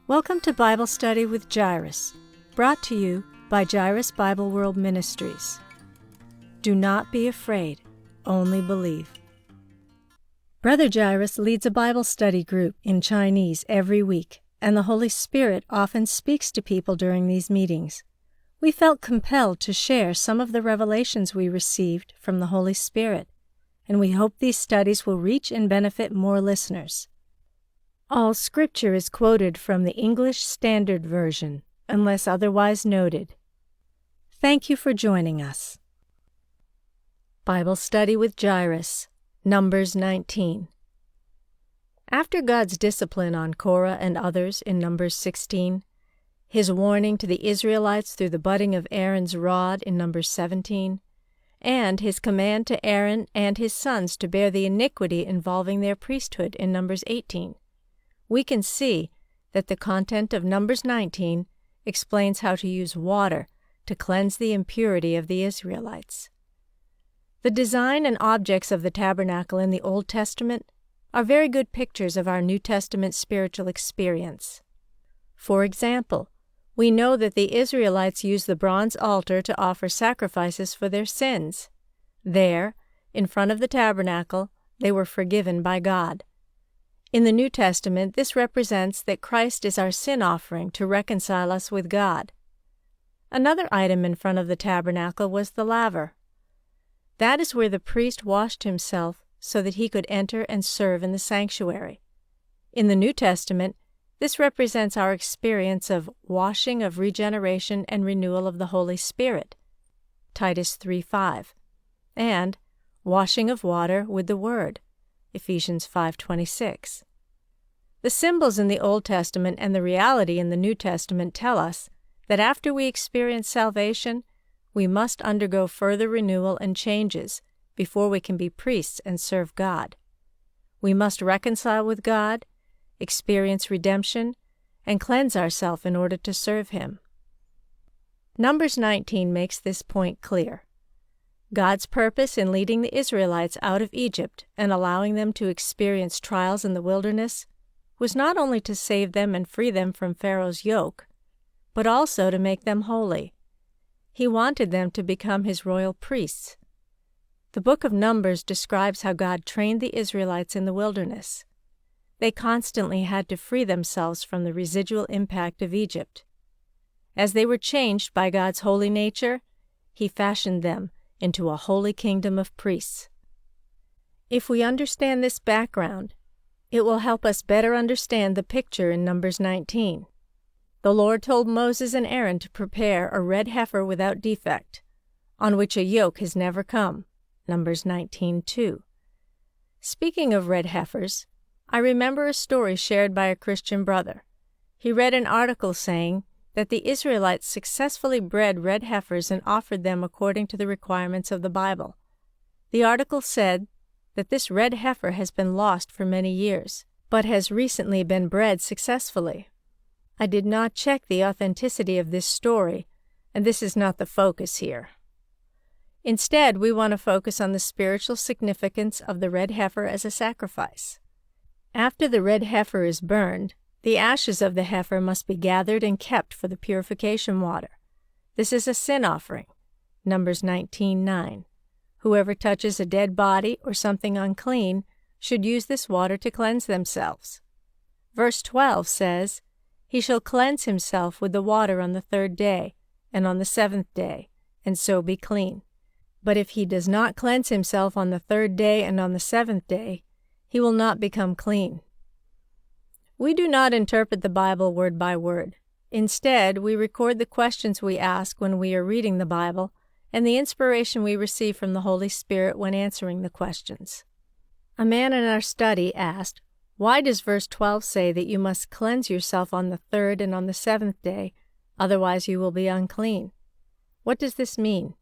Welcome to Bible Study with Jairus, brought to you by Jairus Bible World Ministries. Do not be afraid, only believe. Brother Jairus leads a Bible study group in Chinese every week, and the Holy Spirit often speaks to people during these meetings. We felt compelled to share some of the revelations we received from the Holy Spirit, and we hope these studies will reach and benefit more listeners. All scripture is quoted from the English Standard Version, unless otherwise noted. Thank you for joining us. Bible Study with Jairus, Numbers 19. After God's discipline on Korah and others in Numbers 16, His warning to the Israelites through the budding of Aaron's rod in Numbers 17, and His command to Aaron and his sons to bear the iniquity involving their priesthood in Numbers 18, we can see that the content of Numbers 19 explains how to use water to cleanse the impurity of the Israelites. The design and objects of the tabernacle in the Old Testament are very good pictures of our New Testament spiritual experience. For example, we know that the Israelites used the bronze altar to offer sacrifices for their sins. There, in front of the tabernacle, they were forgiven by God. In the New Testament, this represents that Christ is our sin offering to reconcile us with God. Another item in front of the tabernacle was the laver. That is where the priest washed himself so that he could enter and serve in the sanctuary. In the New Testament, this represents our experience of washing of regeneration and renewal of the Holy Spirit, Titus 3:5, and washing of water with the Word, Ephesians 5:26. The symbols in the Old Testament and the reality in the New Testament tell us that after we experience salvation, we must undergo further renewal and changes before we can be priests and serve God. We must reconcile with God, experience redemption, and cleanse ourselves in order to serve Him. Numbers 19 makes this point clear. God's purpose in leading the Israelites out of Egypt and allowing them to experience trials in the wilderness was not only to save them and free them from Pharaoh's yoke, but also to make them holy. He wanted them to become His royal priests. The book of Numbers describes how God trained the Israelites in the wilderness. They constantly had to free themselves from the residual impact of Egypt. As they were changed by God's holy nature, He fashioned them into a holy kingdom of priests. If we understand this background, it will help us better understand the picture in Numbers 19. The Lord told Moses and Aaron to prepare a red heifer without defect, on which a yoke has never come, Numbers 19:2. Speaking of red heifers, I remember a story shared by a Christian brother. He read an article saying that the Israelites successfully bred red heifers and offered them according to the requirements of the Bible. The article said that this red heifer has been lost for many years, but has recently been bred successfully. I did not check the authenticity of this story, and this is not the focus here. Instead, we want to focus on the spiritual significance of the red heifer as a sacrifice. After the red heifer is burned, the ashes of the heifer must be gathered and kept for the purification water. This is a sin offering, Numbers 19:9. Whoever touches a dead body or something unclean should use this water to cleanse themselves. Verse 12 says, "He shall cleanse himself with the water on the third day, and on the seventh day, and so be clean. But if he does not cleanse himself on the third day and on the seventh day, he will not become clean." We do not interpret the Bible word by word. Instead, we record the questions we ask when we are reading the Bible and the inspiration we receive from the Holy Spirit when answering the questions. A man in our study asked, "Why does verse 12 say that you must cleanse yourself on the third and on the seventh day, otherwise you will be unclean? What does this mean?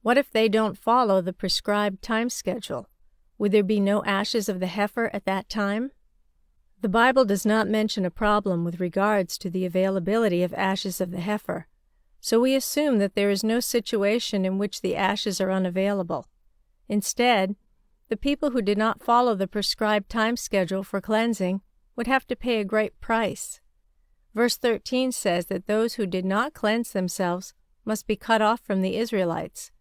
What if they don't follow the prescribed time schedule? Would there be no ashes of the heifer at that time?" The Bible does not mention a problem with regards to the availability of ashes of the heifer, so we assume that there is no situation in which the ashes are unavailable. Instead, the people who did not follow the prescribed time schedule for cleansing would have to pay a great price. Verse 13 says that those who did not cleanse themselves must be cut off from the Israelites.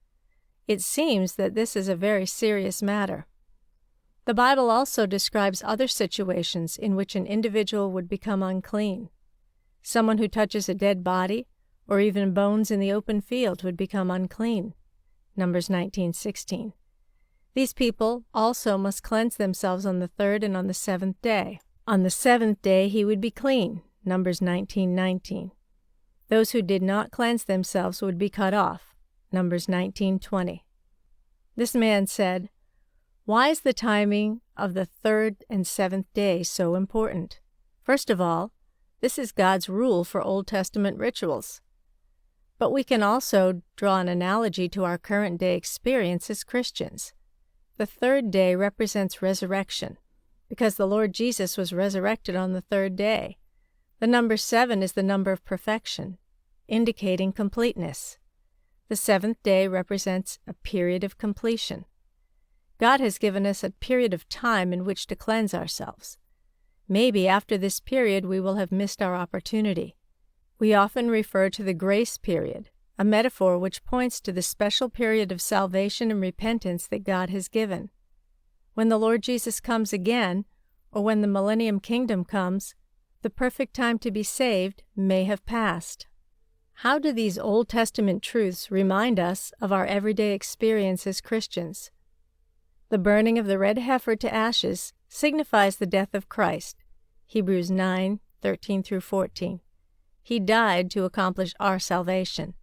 It seems that this is a very serious matter. The Bible also describes other situations in which an individual would become unclean. Someone who touches a dead body, or even bones in the open field, would become unclean. Numbers 19:16. These people also must cleanse themselves on the third and on the seventh day. On the seventh day he would be clean. Numbers 19:19. Those who did not cleanse themselves would be cut off. Numbers 19:20. This man said, "Why is the timing of the third and seventh day so important? First of all, this is God's rule for Old Testament rituals. But we can also draw an analogy to our current day experience as Christians. The third day represents resurrection, because the Lord Jesus was resurrected on the third day. The number 7 is the number of perfection, indicating completeness. The seventh day represents a period of completion. God has given us a period of time in which to cleanse ourselves. Maybe after this period we will have missed our opportunity. We often refer to the grace period, a metaphor which points to the special period of salvation and repentance that God has given. When the Lord Jesus comes again, or when the millennium kingdom comes, the perfect time to be saved may have passed. How do these Old Testament truths remind us of our everyday experience as Christians? The burning of the red heifer to ashes signifies the death of Christ. Hebrews 9:13-14. He died to accomplish our salvation.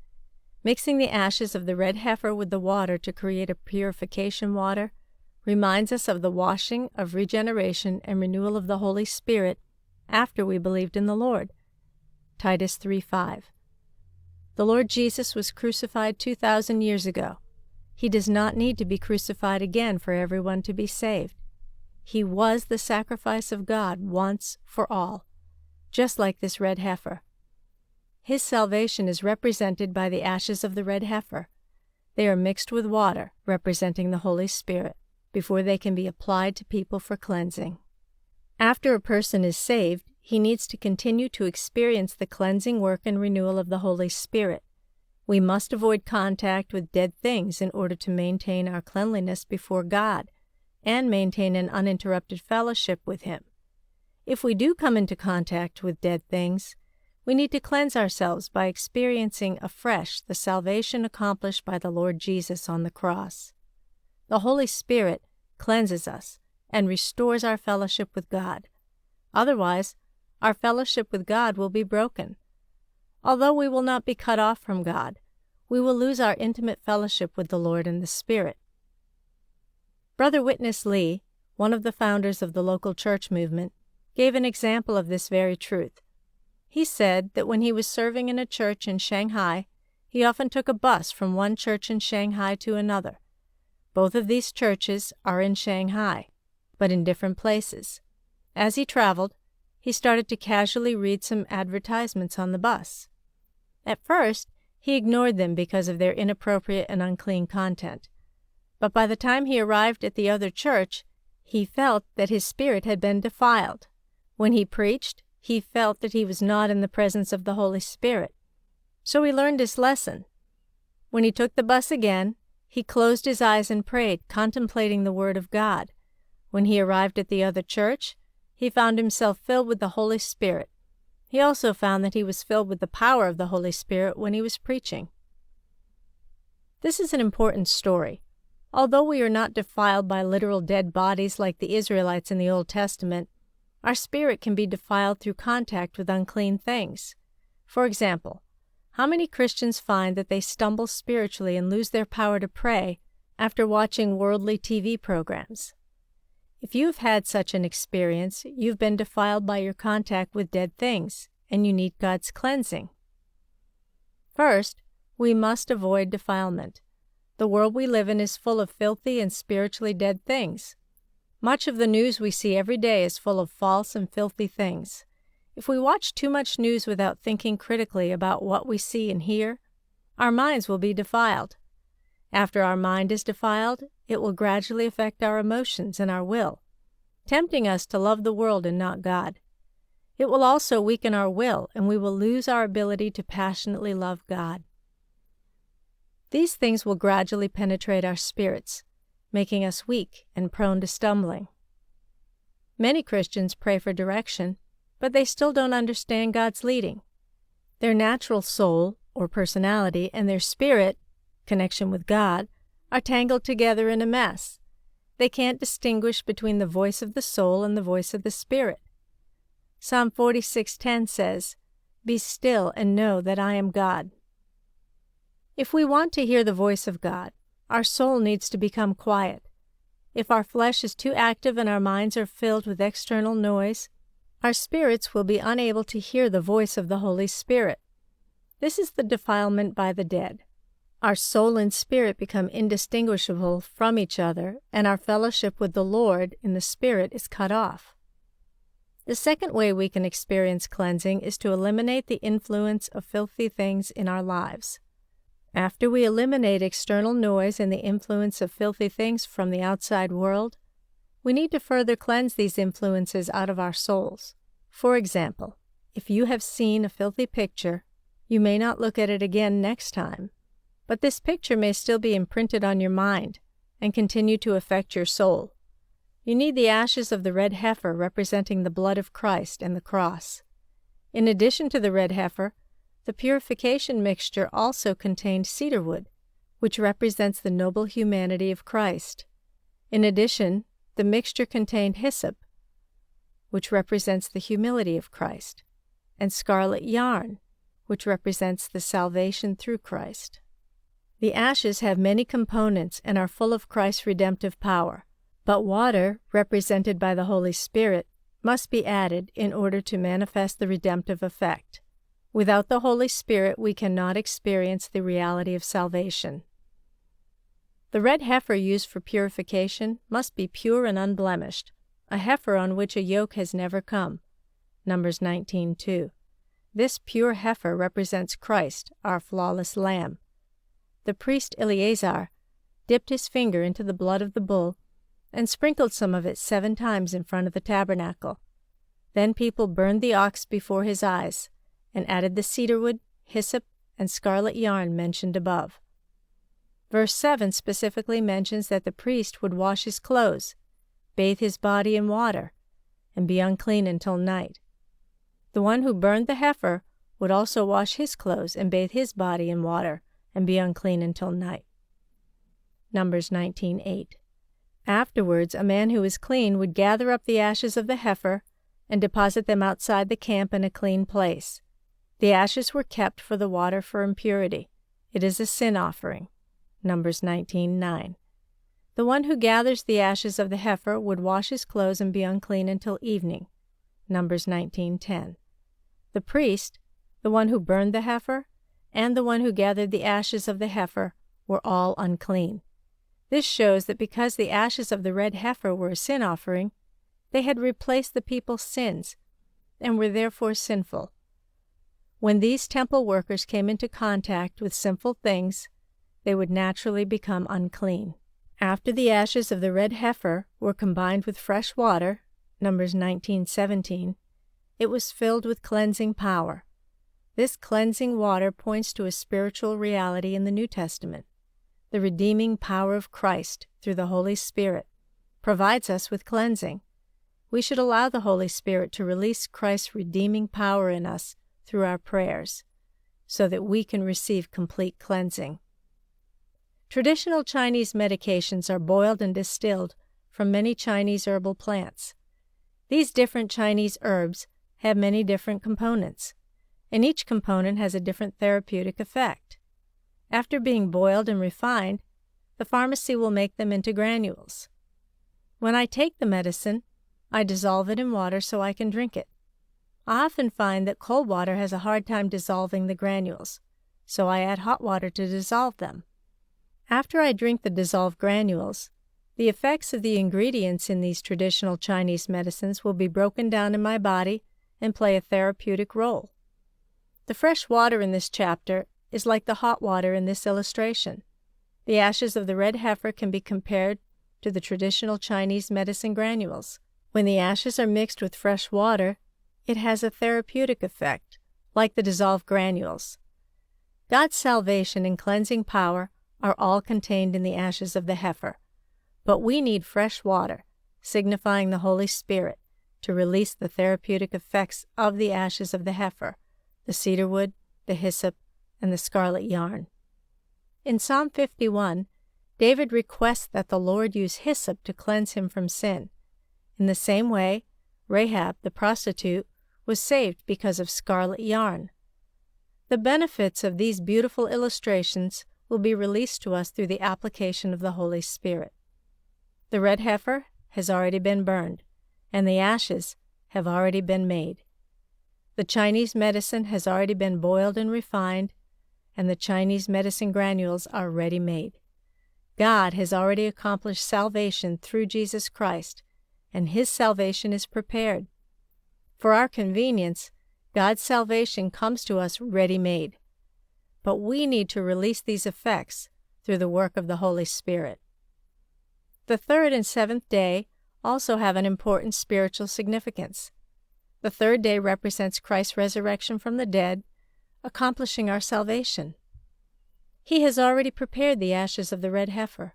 Mixing the ashes of the red heifer with the water to create a purification water reminds us of the washing of regeneration and renewal of the Holy Spirit after we believed in the Lord. Titus 3:5. The Lord Jesus was crucified 2,000 years ago. He does not need to be crucified again for everyone to be saved. He was the sacrifice of God once for all, just like this red heifer. His salvation is represented by the ashes of the red heifer. They are mixed with water, representing the Holy Spirit, before they can be applied to people for cleansing. After a person is saved, he needs to continue to experience the cleansing work and renewal of the Holy Spirit. We must avoid contact with dead things in order to maintain our cleanliness before God and maintain an uninterrupted fellowship with Him. If we do come into contact with dead things, we need to cleanse ourselves by experiencing afresh the salvation accomplished by the Lord Jesus on the cross. The Holy Spirit cleanses us and restores our fellowship with God. Otherwise, our fellowship with God will be broken. Although we will not be cut off from God, we will lose our intimate fellowship with the Lord and the Spirit. Brother Witness Lee, one of the founders of the local church movement, gave an example of this very truth. He said that when he was serving in a church in Shanghai, he often took a bus from one church in Shanghai to another. Both of these churches are in Shanghai, but in different places. As he traveled, he started to casually read some advertisements on the bus. At first, he ignored them because of their inappropriate and unclean content. But by the time he arrived at the other church, he felt that his spirit had been defiled. When he preached, he felt that he was not in the presence of the Holy Spirit. So he learned his lesson. When he took the bus again, he closed his eyes and prayed, contemplating the Word of God. When he arrived at the other church, he found himself filled with the Holy Spirit. He also found that he was filled with the power of the Holy Spirit when he was preaching. This is an important story. Although we are not defiled by literal dead bodies like the Israelites in the Old Testament, our spirit can be defiled through contact with unclean things. For example, how many Christians find that they stumble spiritually and lose their power to pray after watching worldly TV programs? If you've had such an experience, you've been defiled by your contact with dead things, and you need God's cleansing. First, we must avoid defilement. The world we live in is full of filthy and spiritually dead things. Much of the news we see every day is full of false and filthy things. If we watch too much news without thinking critically about what we see and hear, our minds will be defiled. After our mind is defiled, it will gradually affect our emotions and our will, tempting us to love the world and not God. It will also weaken our will, and we will lose our ability to passionately love God. These things will gradually penetrate our spirits, making us weak and prone to stumbling. Many Christians pray for direction, but they still don't understand God's leading. Their natural soul, or personality, and their spirit, connection with God, are tangled together in a mess. They can't distinguish between the voice of the soul and the voice of the spirit. Psalm 46:10 says, "Be still and know that I am God." If we want to hear the voice of God, our soul needs to become quiet. If our flesh is too active and our minds are filled with external noise, our spirits will be unable to hear the voice of the Holy Spirit. This is the defilement by the dead. Our soul and spirit become indistinguishable from each other, and our fellowship with the Lord in the Spirit is cut off. The second way we can experience cleansing is to eliminate the influence of filthy things in our lives. After we eliminate external noise and the influence of filthy things from the outside world, we need to further cleanse these influences out of our souls. For example, if you have seen a filthy picture, you may not look at it again next time, but this picture may still be imprinted on your mind and continue to affect your soul. You need the ashes of the red heifer representing the blood of Christ and the cross. In addition to the red heifer, the purification mixture also contained cedar wood, which represents the noble humanity of Christ. In addition, the mixture contained hyssop, which represents the humility of Christ, and scarlet yarn, which represents the salvation through Christ. The ashes have many components and are full of Christ's redemptive power, but water, represented by the Holy Spirit, must be added in order to manifest the redemptive effect. Without the Holy Spirit, we cannot experience the reality of salvation. The red heifer used for purification must be pure and unblemished, a heifer on which a yoke has never come. Numbers 19:2. This pure heifer represents Christ, our flawless lamb. The priest Eleazar dipped his finger into the blood of the bull and sprinkled some of it 7 times in front of the tabernacle. Then people burned the ox before his eyes and added the cedarwood, hyssop, and scarlet yarn mentioned above. Verse 7 specifically mentions that the priest would wash his clothes, bathe his body in water, and be unclean until night. The one who burned the heifer would also wash his clothes and bathe his body in water and be unclean until night. Numbers 19:8. Afterwards, a man who was clean would gather up the ashes of the heifer and deposit them outside the camp in a clean place. The ashes were kept for the water for impurity. It is a sin offering. Numbers 19:9. The one who gathers the ashes of the heifer would wash his clothes and be unclean until evening. Numbers 19:10. The priest, the one who burned the heifer, and the one who gathered the ashes of the heifer were all unclean. This shows that because the ashes of the red heifer were a sin offering, they had replaced the people's sins and were therefore sinful. When these temple workers came into contact with sinful things, they would naturally become unclean. After the ashes of the red heifer were combined with fresh water, Numbers 19:17, it was filled with cleansing power. This cleansing water points to a spiritual reality in the New Testament. The redeeming power of Christ through the Holy Spirit provides us with cleansing. We should allow the Holy Spirit to release Christ's redeeming power in us through our prayers, so that we can receive complete cleansing. Traditional Chinese medications are boiled and distilled from many Chinese herbal plants. These different Chinese herbs have many different components, and each component has a different therapeutic effect. After being boiled and refined, the pharmacy will make them into granules. When I take the medicine, I dissolve it in water so I can drink it. I often find that cold water has a hard time dissolving the granules, so I add hot water to dissolve them. After I drink the dissolved granules, the effects of the ingredients in these traditional Chinese medicines will be broken down in my body and play a therapeutic role. The fresh water in this chapter is like the hot water in this illustration. The ashes of the red heifer can be compared to the traditional Chinese medicine granules. When the ashes are mixed with fresh water, It has a therapeutic effect, like the dissolved granules. God's salvation and cleansing power are all contained in the ashes of the heifer, but we need fresh water, signifying the Holy Spirit, to release the therapeutic effects of the ashes of the heifer, the cedar wood, the hyssop, and the scarlet yarn. In Psalm 51, David requests that the Lord use hyssop to cleanse him from sin. In the same way, Rahab, the prostitute, was saved because of scarlet yarn. The benefits of these beautiful illustrations will be released to us through the application of the Holy Spirit. The red heifer has already been burned, and the ashes have already been made. The Chinese medicine has already been boiled and refined, and the Chinese medicine granules are ready-made. God has already accomplished salvation through Jesus Christ, and His salvation is prepared. For our convenience, God's salvation comes to us ready-made. But we need to release these effects through the work of the Holy Spirit. The third and seventh day also have an important spiritual significance. The third day represents Christ's resurrection from the dead, accomplishing our salvation. He has already prepared the ashes of the red heifer.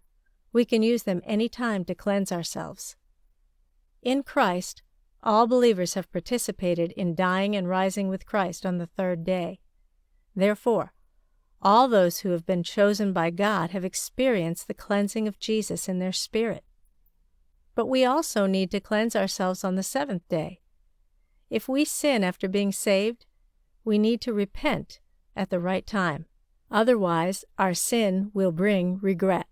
We can use them any time to cleanse ourselves. In Christ, all believers have participated in dying and rising with Christ on the third day. Therefore, all those who have been chosen by God have experienced the cleansing of Jesus in their spirit. But we also need to cleanse ourselves on the seventh day. If we sin after being saved, we need to repent at the right time. Otherwise, our sin will bring regret.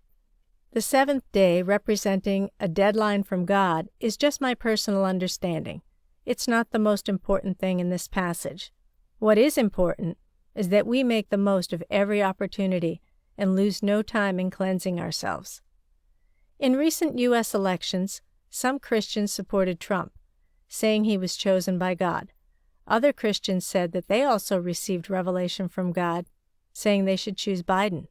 The seventh day, representing a deadline from God, is just my personal understanding. It's not the most important thing in this passage. What is important is that we make the most of every opportunity and lose no time in cleansing ourselves. In recent U.S. elections, some Christians supported Trump, saying he was chosen by God. Other Christians said that they also received revelation from God, saying they should choose Biden.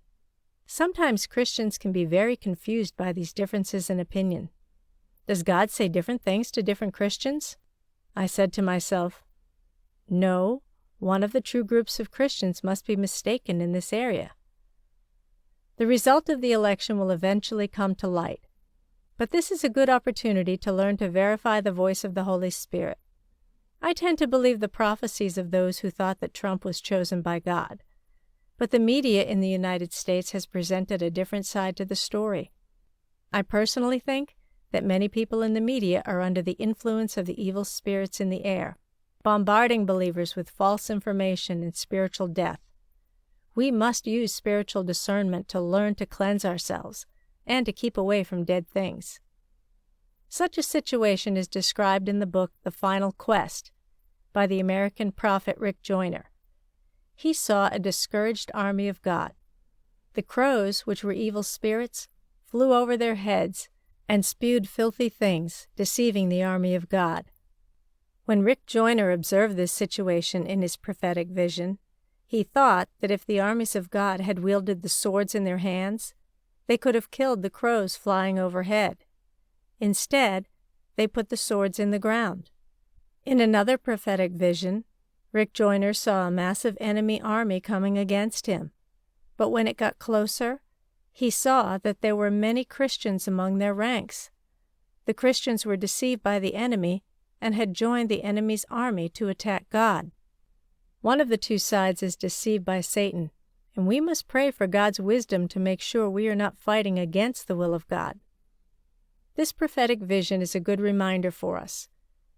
Sometimes Christians can be very confused by these differences in opinion. Does God say different things to different Christians? I said to myself, no, one of the true groups of Christians must be mistaken in this area. The result of the election will eventually come to light, but this is a good opportunity to learn to verify the voice of the Holy Spirit. I tend to believe the prophecies of those who thought that Trump was chosen by God. But the media in the United States has presented a different side to the story. I personally think that many people in the media are under the influence of the evil spirits in the air, bombarding believers with false information and spiritual death. We must use spiritual discernment to learn to cleanse ourselves and to keep away from dead things. Such a situation is described in the book The Final Quest by the American prophet Rick Joyner. He saw a discouraged army of God. The crows, which were evil spirits, flew over their heads and spewed filthy things, deceiving the army of God. When Rick Joyner observed this situation in his prophetic vision, he thought that if the armies of God had wielded the swords in their hands, they could have killed the crows flying overhead. Instead, they put the swords in the ground. In another prophetic vision, Rick Joyner saw a massive enemy army coming against him, but when it got closer, he saw that there were many Christians among their ranks. The Christians were deceived by the enemy and had joined the enemy's army to attack God. One of the two sides is deceived by Satan, and we must pray for God's wisdom to make sure we are not fighting against the will of God. This prophetic vision is a good reminder for us.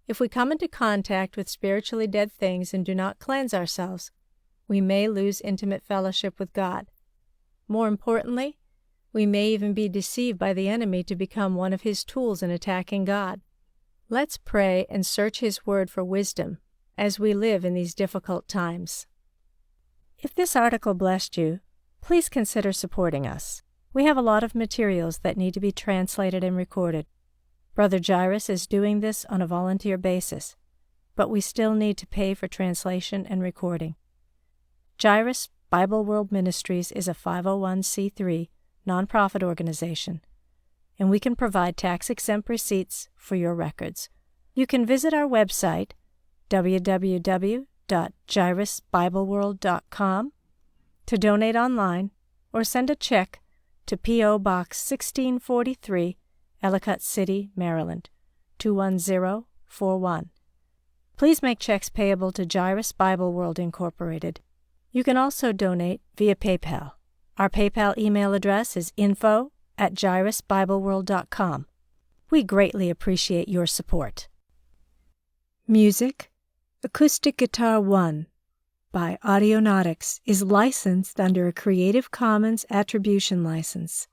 If we come into contact with spiritually dead things and do not cleanse ourselves, we may lose intimate fellowship with God. More importantly, we may even be deceived by the enemy to become one of his tools in attacking God. Let's pray and search His Word for wisdom as we live in these difficult times. If this article blessed you, please consider supporting us. We have a lot of materials that need to be translated and recorded. Brother Jairus is doing this on a volunteer basis, but we still need to pay for translation and recording. Jairus Bible World Ministries is a 501c3 nonprofit organization, and we can provide tax-exempt receipts for your records. You can visit our website, www.jairusbibleworld.com, to donate online, or send a check to P.O. Box 1643, Ellicott City, Maryland, 21041. Please make checks payable to Jairus Bible World Incorporated. You can also donate via PayPal. Our PayPal email address is info@jairusbibleworld.com. We greatly appreciate your support. Music, Acoustic Guitar 1 by Audionautics is licensed under a Creative Commons Attribution License.